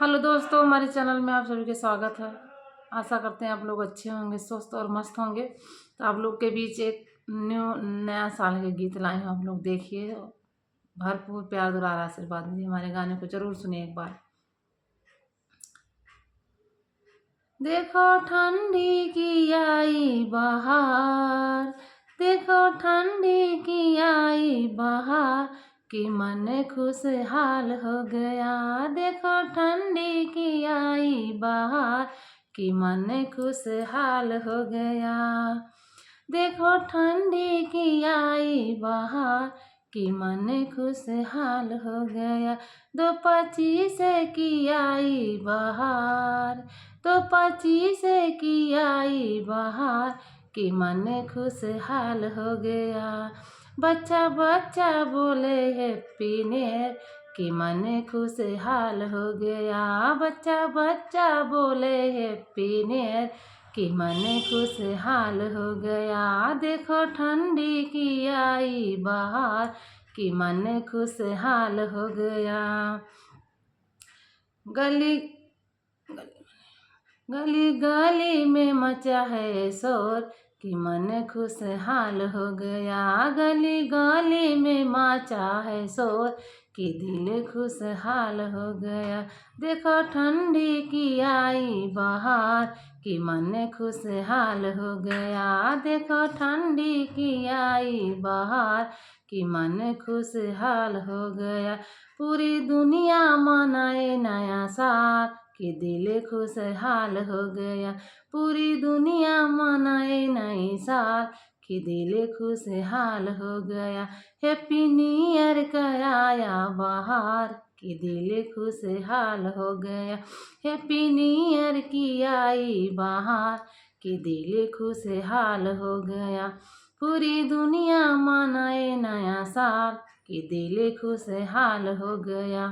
Hello दोस्तों, हमारे channel में आप सभी का स्वागत है। आशा करते हैं आप लोग अच्छे होंगे, स्वस्थ और मस्त होंगे। तो आप लोग के बीच एक नया साल के गीत लाए हैं, आप लोग देखिए। भरपूर प्यार दुलार आशीर्वाद दीजिए, हमारे गाने को जरूर सुनिए एक बार। देखो ठंडी की आई बहार, देखो ठंडी की आई बहार, कि मन खुशहाल हो गया। देखो ठंडी की आई बहार, कि मन खुशहाल हो गया। देखो ठंडी की आई बहार, कि मन खुशहाल हो गया। 2-25 की आई बहार, 2-25 की आई बहार, कि मन खुशहाल हो गया। बच्चा बच्चा बोले हैप्पी न्यू ईयर, कि मन खुशहाल हो गया। बच्चा बच्चा बोले हैप्पी न्यू ईयर, कि मन खुशहाल हो गया। देखो ठंडी की आई बहार, कि मन खुशहाल हो गया। गली गली गली में मचा है शोर, कि मन खुशहाल हो गया। गली गली में मचा है शोर, कि दिल खुशहाल हो गया। देखो ठंडी की आई बहार, कि मन खुशहाल हो गया। देखो ठंडी की आई बहार, कि मन खुशहाल हो गया। पूरी दुनिया मनाए नया साल, कि दिल खुशहाल हो गया। पूरी दुनिया मनाए नई साल, कि दिल खुशहाल हो गया। हैप्पी न्यू ईयर का आया बहार, कि दिल खुशहाल हो गया। हैप्पी न्यू ईयर की आई बहार, कि दिल खुशहाल हो गया। पूरी दुनिया मनाए नया साल, कि दिल खुशहाल हो गया।